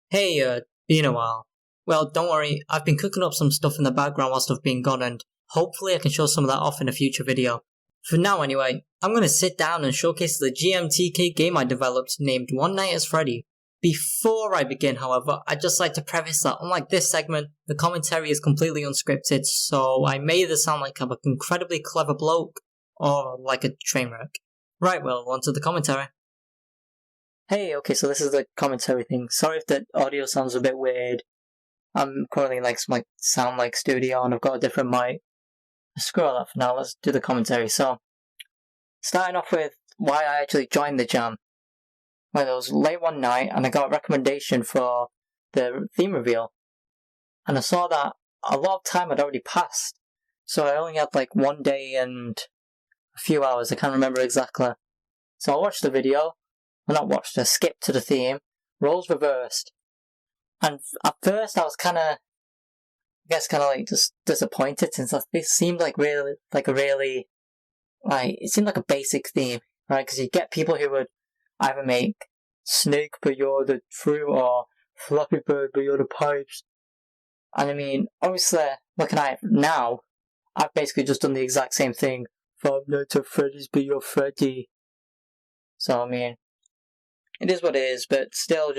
Hey, been a while. Well, don't worry, I've been cooking up some stuff in the background whilst I've been gone, and hopefully I can show some of that off in a future video. For now, anyway, I'm gonna sit down and showcase the GMTK game I developed named One Night as Freddy. Before I begin, however, I'd just like to preface that unlike this segment, the commentary is completely unscripted, so I may either sound like I'm an incredibly clever bloke, or like a train wreck. Right, well, on to the commentary. Hey, okay, so this is the commentary thing. Sorry if the audio sounds a bit weird. I'm currently in some sound studio and I've got a different mic. Screw all that for now, let's do the commentary. So, starting off with why I actually joined the jam. Well, it was late one night and I got a recommendation for the theme reveal. And I saw that a lot of time had already passed. So I only had one day and a few hours, I can't remember exactly. So I watched the video. Well, not watched, I skipped to the theme, roles reversed. And at first I was just disappointed since this seemed it seemed like a basic theme, right? Because you get people who would either make Snake but you're the fruit or Flappy Bird but you're the pipes. And I mean, obviously, looking at it now, I've basically just done the exact same thing. Five Nights at Freddy's but you're Freddy. So I mean, it is what it is, but still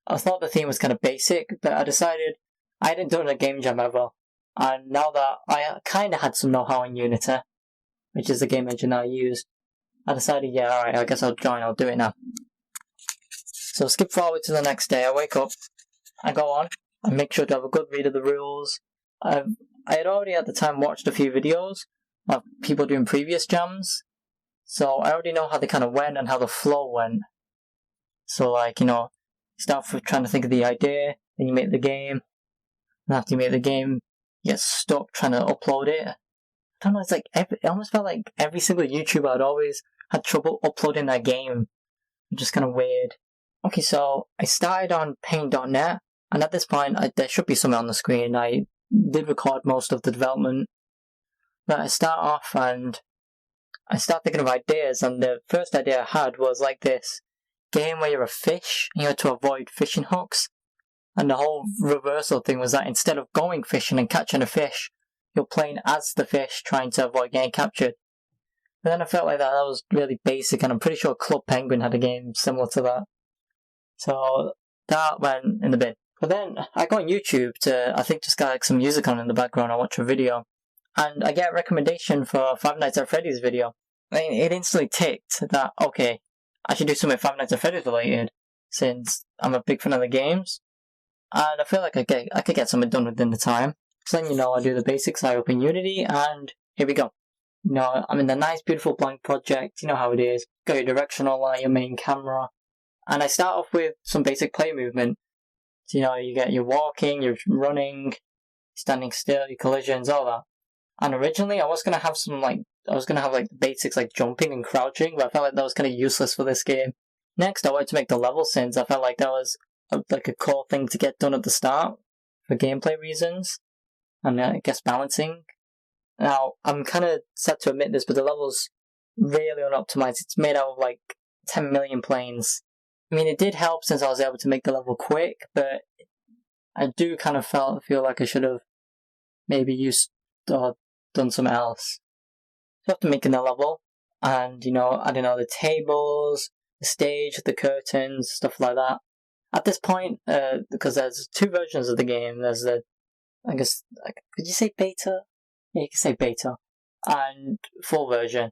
I thought the theme was kind of basic, but I decided I hadn't done a game jam ever. And now that I kind of had some know-how in Unity, which is the game engine I used, I decided, yeah, alright, I guess I'll do it now. So skip forward to the next day, I wake up, I go on, I make sure to have a good read of the rules. I had already at the time watched a few videos of people doing previous jams, so I already know how they kind of went and how the flow went. So start with trying to think of the idea, then you make the game, and after you make the game, you get stuck trying to upload it. I don't know, it almost felt like every single YouTuber had always had trouble uploading their game. Just kind of weird. Okay, so I started on paint.net, and at this point, there should be something on the screen. I did record most of the development, but I start off and I start thinking of ideas, and the first idea I had was like this game where you're a fish and you had to avoid fishing hooks, and the whole reversal thing was that instead of going fishing and catching a fish, you're playing as the fish trying to avoid getting captured. But then I felt like that was really basic, and I'm pretty sure Club Penguin had a game similar to that, so that went in the bin. But then I go on YouTube to, I think, just got some music on in the background. I watch a video and I get a recommendation for Five Nights at Freddy's video. I mean, it instantly ticked that, okay, I should do something Five Nights at Freddy's related, since I'm a big fan of the games, and I feel like I could get something done within the time. So then, I do the basics, I open Unity, and here we go. I'm in the nice, beautiful blank project, you know how it is. Got your directional light, your main camera, and I start off with some basic play movement. So, you get your walking, your running, standing still, your collisions, all that. And originally, I was going to have the basics like jumping and crouching, but I felt like that was kind of useless for this game. Next, I wanted to make the level, since I felt like that was a core thing to get done at the start for gameplay reasons, and I guess balancing. Now, I'm kind of sad to admit this, but the level's really unoptimized. It's made out of 10 million planes. I mean, it did help since I was able to make the level quick, but I do kind of feel like I should have maybe used or done something else. So after making the level, and adding all the tables, the stage, the curtains, stuff like that. At this point, because there's two versions of the game, there's the, I guess, could you say beta? Yeah, you can say beta. And full version.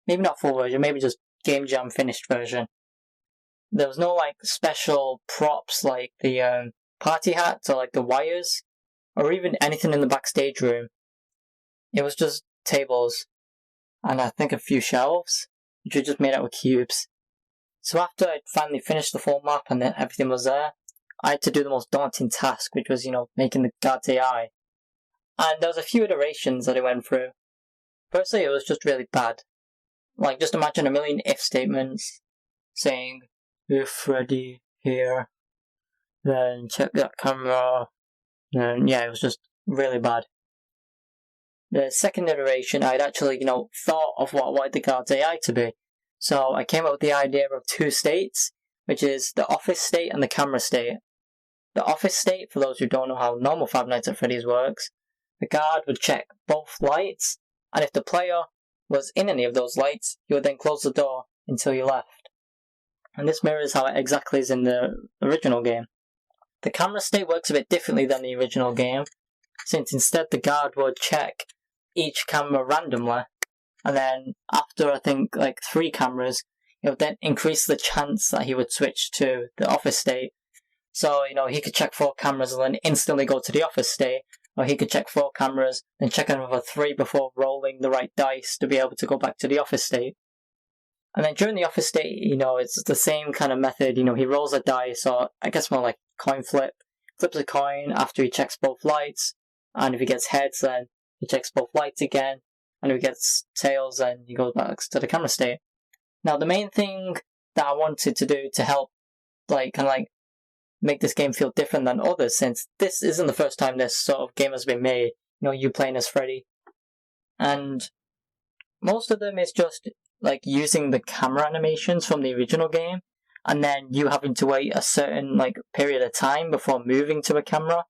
Maybe not full version, maybe just Game Jam finished version. There was no special props like the party hats or the wires, or even anything in the backstage room. It was just tables, and I think a few shelves, which were just made out of cubes. So after I'd finally finished the full map and everything was there, I had to do the most daunting task, which was, making the guard's AI. And there was a few iterations that I went through. Firstly, it was just really bad. Just imagine a million if statements saying, if Freddy here, then check that camera. And yeah, it was just really bad. The second iteration, I'd actually, thought of what I wanted the guard's AI to be. So I came up with the idea of two states, which is the office state and the camera state. The office state, for those who don't know how normal Five Nights at Freddy's works, the guard would check both lights, and if the player was in any of those lights, he would then close the door until you left. And this mirrors how it exactly is in the original game. The camera state works a bit differently than the original game, since instead the guard would check each camera randomly, and then after I think like 3 cameras, it would then increase the chance that he would switch to the office state. So, he could check 4 cameras and then instantly go to the office state, or he could check 4 cameras, then check another 3 before rolling the right dice to be able to go back to the office state. And then during the office state, it's the same kind of method. He rolls a dice, or I guess more like coin flip. Flips a coin after he checks both lights, and if he gets heads, then he checks both lights again, and if he gets tails, then he goes back to the camera state. Now, the main thing that I wanted to do to help, make this game feel different than others, since this isn't the first time this sort of game has been made, you playing as Freddy. And most of them is just, using the camera animations from the original game, and then you having to wait a certain, period of time before moving to a camera.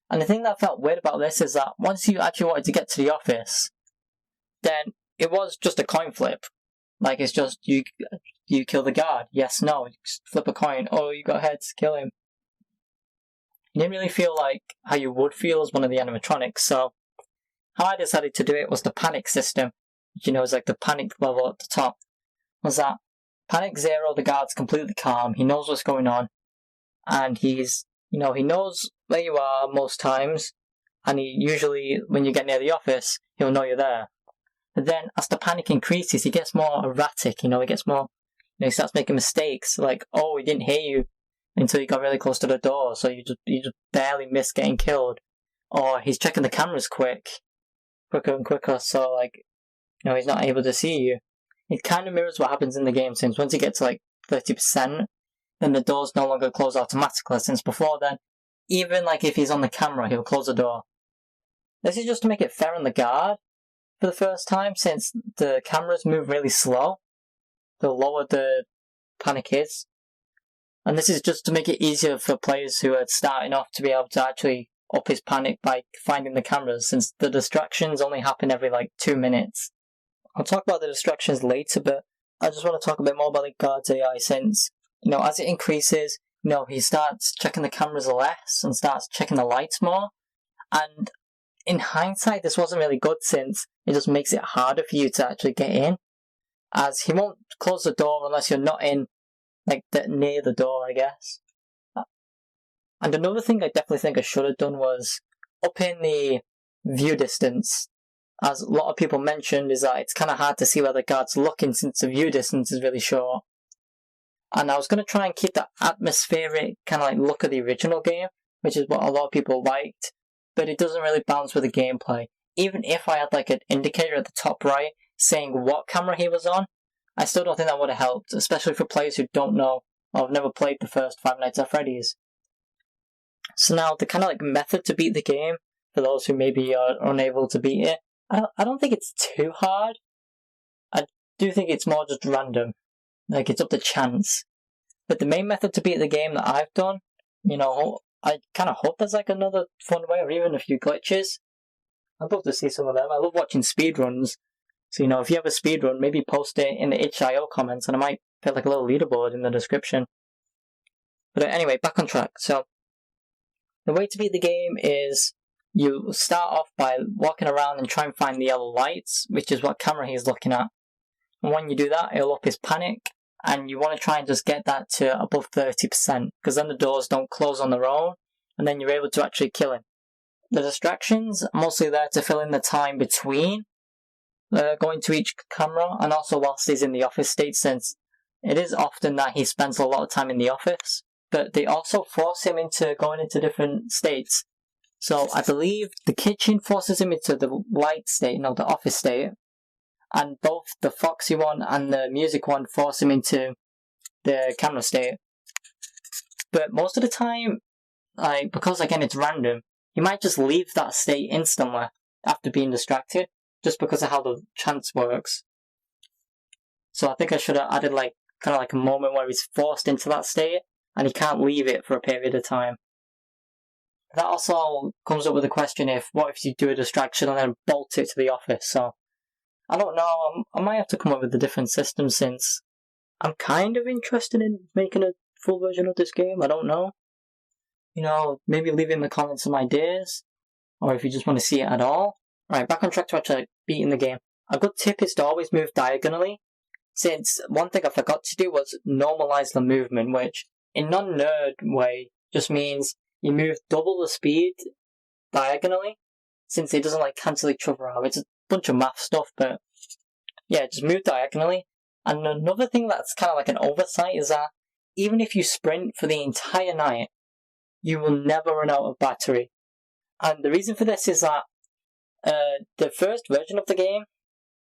And the thing that felt weird about this is that once you actually wanted to get to the office, then it was just a coin flip. It's just, you kill the guard. Yes, no. You just flip a coin. Oh, you got heads. Kill him. You didn't really feel like how you would feel as one of the animatronics. So, how I decided to do it was the panic system, which, is like the panic level at the top. Was that panic 0, the guard's completely calm. He knows what's going on. And he's, he knows where you are most times. And he usually, when you get near the office, he'll know you're there. But then, as the panic increases, he gets more erratic, he gets more, he starts making mistakes, oh, he didn't hear you until you got really close to the door, so you just barely missed getting killed. Or he's checking the cameras quicker and quicker, so, he's not able to see you. It kind of mirrors what happens in the game, since once you get to, 30%, then the doors no longer close automatically, since before then, even, if he's on the camera, he'll close the door. This is just to make it fair on the guard. For the first time, since the cameras move really slow, the lower the panic is. And this is just to make it easier for players who are starting off to be able to actually up his panic by finding the cameras, since the distractions only happen every 2 minutes. I'll talk about the distractions later, but I just want to talk a bit more about the guard's AI, since, as it increases, he starts checking the cameras less and starts checking the lights more. And in hindsight, this wasn't really good, since it just makes it harder for you to actually get in, as he won't close the door unless you're not in, near the door, I guess. And another thing I definitely think I should have done was up in the view distance. As a lot of people mentioned, is that it's kind of hard to see where the guard's looking, since the view distance is really short. And I was going to try and keep that atmospheric kind of look of the original game, which is what a lot of people liked, but it doesn't really balance with the gameplay. Even if I had an indicator at the top right saying what camera he was on, I still don't think that would have helped, especially for players who don't know or have never played the first Five Nights at Freddy's. So now, the kind of method to beat the game, for those who maybe are unable to beat it, I don't think it's too hard. I do think it's more just random. It's up to chance. But the main method to beat the game that I've done, I kind of hope there's another fun way, or even a few glitches. I'd love to see some of them. I love watching speedruns. So, if you have a speedrun, maybe post it in the itch.io comments, and I might put a little leaderboard in the description. But anyway, back on track. So, the way to beat the game is you start off by walking around and try and find the yellow lights, which is what camera he's looking at. And when you do that, it'll up his panic, and you want to try and just get that to above 30%, because then the doors don't close on their own, and then you're able to actually kill him. The distractions are mostly there to fill in the time between going to each camera, and also whilst he's in the office state, since it is often that he spends a lot of time in the office, but they also force him into going into different states. So I believe the kitchen forces him into the light state, the office state, and both the Foxy one and the music one force him into the camera state. But most of the time, because again it's random, he might just leave that state instantly after being distracted, just because of how the chance works. So I think I should have added kind of like a moment where he's forced into that state, and he can't leave it for a period of time. That also comes up with the question what if you do a distraction and then bolt it to the office? So, I don't know, I might have to come up with a different system since I'm kind of interested in making a full version of this game. I don't know. Maybe leave in the comments some ideas, or if you just want to see it at all. Right, back on track to actually beating the game. A good tip is to always move diagonally, since one thing I forgot to do was normalize the movement, which in non-nerd way just means you move double the speed diagonally, since it doesn't cancel each other out. It's a bunch of math stuff, but yeah, just move diagonally. And another thing that's kind of like an oversight is that even if you sprint for the entire night, you will never run out of battery. And the reason for this is that the first version of the game,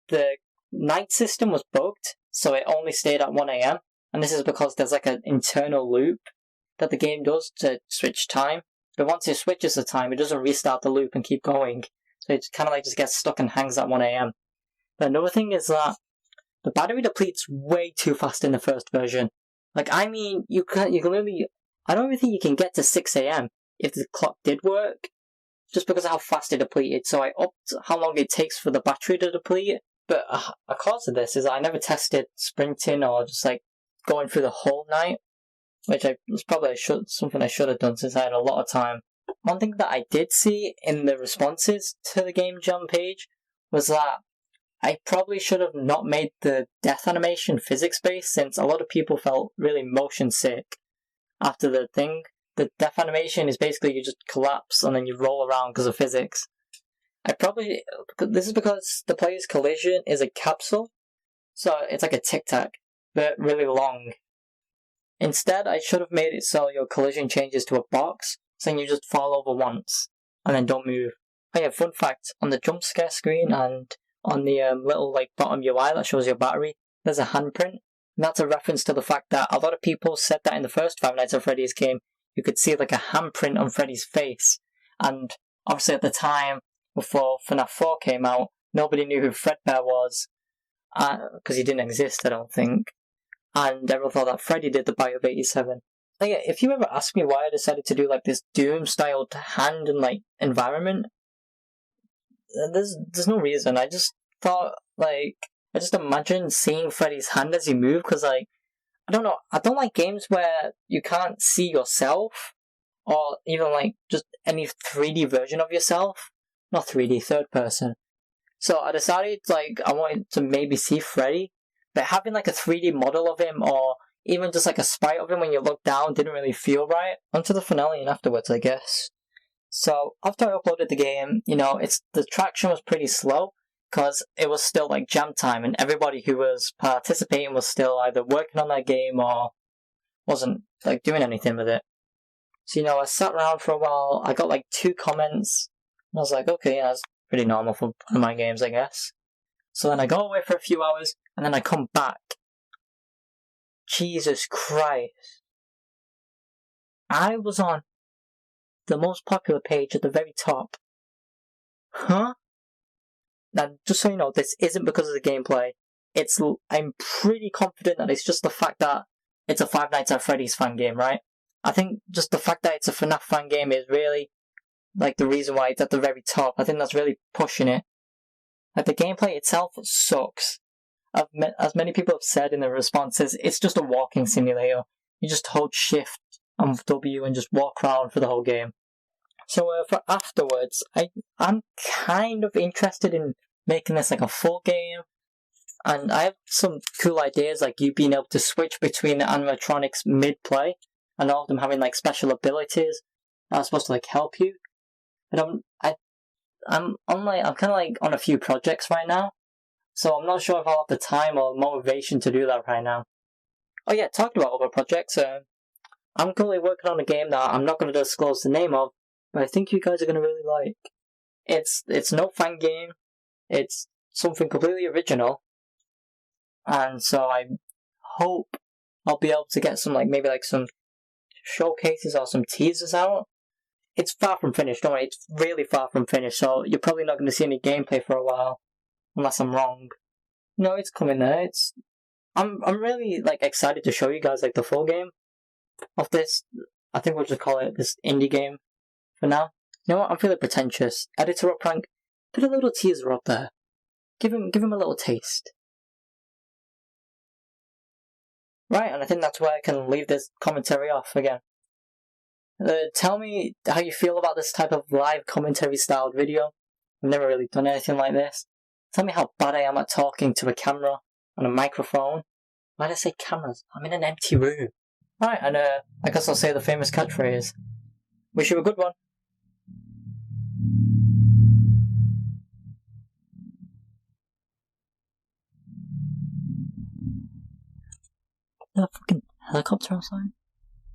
the night system was bugged, so it only stayed at 1 AM. And this is because there's an internal loop that the game does to switch time. But once it switches the time, it doesn't restart the loop and keep going. So it kind of just gets stuck and hangs at 1 AM. But another thing is that the battery depletes way too fast in the first version. You can literally, I don't even think you can get to 6 AM if the clock did work, just because of how fast it depleted. So I upped how long it takes for the battery to deplete. But a cause of this is I never tested sprinting or just going through the whole night, which was probably something I should have done since I had a lot of time. One thing that I did see in the responses to the Game Jam page was that I probably should have not made the death animation physics-based, since a lot of people felt really motion sick after the thing. The death animation is basically you just collapse and then you roll around because of physics. This is because the player's collision is a capsule, so it's like a tic-tac, but really long. Instead, I should have made it so your collision changes to a box, so you just fall over once, and then don't move. Oh yeah, fun fact, on the jump scare screen and on the little bottom UI that shows your battery, there's a handprint. And that's a reference to the fact that a lot of people said that in the first Five Nights at Freddy's game, you could see a handprint on Freddy's face. And obviously at the time, before FNAF 4 came out, nobody knew who Fredbear was, because he didn't exist, I don't think. And everyone thought that Freddy did the Bite of 87. Yeah, if you ever ask me why I decided to do this Doom-styled hand and environment, there's no reason. I just thought, I just imagined seeing Freddy's hand as he moved, because I don't know, I don't like games where you can't see yourself, or even just any 3D version of yourself. Not 3D, third person. So I decided I wanted to maybe see Freddy, but having a 3D model of him, or even just a sprite of him when you look down, didn't really feel right. Onto the finale and afterwards, I guess. So after I uploaded the game, the traction was pretty slow, because it was still jam time, and everybody who was participating was still either working on their game or wasn't doing anything with it. So I sat around for a while. I got 2 comments. And I was okay, yeah, that's pretty normal for one of my games, I guess. So then I go away for a few hours, and then I come back. Jesus Christ. I was on the most popular page at the very top. Huh? Now, just so you know, this isn't because of the gameplay. I'm pretty confident that it's just the fact that it's a Five Nights at Freddy's fan game, right? I think just the fact that it's a FNAF fan game is really the reason why it's at the very top. I think that's really pushing it. The gameplay itself sucks. As many people have said in the responses, it's just a walking simulator. You just hold shift and W and just walk around for the whole game. So for afterwards, I'm kind of interested in making this a full game. And I have some cool ideas, you being able to switch between the animatronics mid-play, and all of them having special abilities that are supposed to help you. But I'm kind of on a few projects right now, so I'm not sure if I'll have the time or motivation to do that right now. Oh yeah, talking about other projects, I'm currently working on a game that I'm not going to disclose the name of, but I think you guys are going to really like. It's no Fangame, it's something completely original, and so I hope I'll be able to get some maybe some showcases or some teasers out. It's far from finished, don't worry, it's really far from finished, so you're probably not going to see any gameplay for a while, unless I'm wrong. No, it's coming there, I'm really like excited to show you guys like the full game of this. I think we'll just call it this indie game for now. You know what? I'm feeling pretentious. Editor up prank. Put a little teaser up there. Give him a little taste. Right, and I think that's where I can leave this commentary off again. Tell me how you feel about this type of live commentary styled video. I've never really done anything like this. Tell me how bad I am at talking to a camera and a microphone. Why did I say cameras? I'm in an empty room. Right, and I guess I'll say the famous catchphrase. Wish you a good one. The fucking helicopter outside?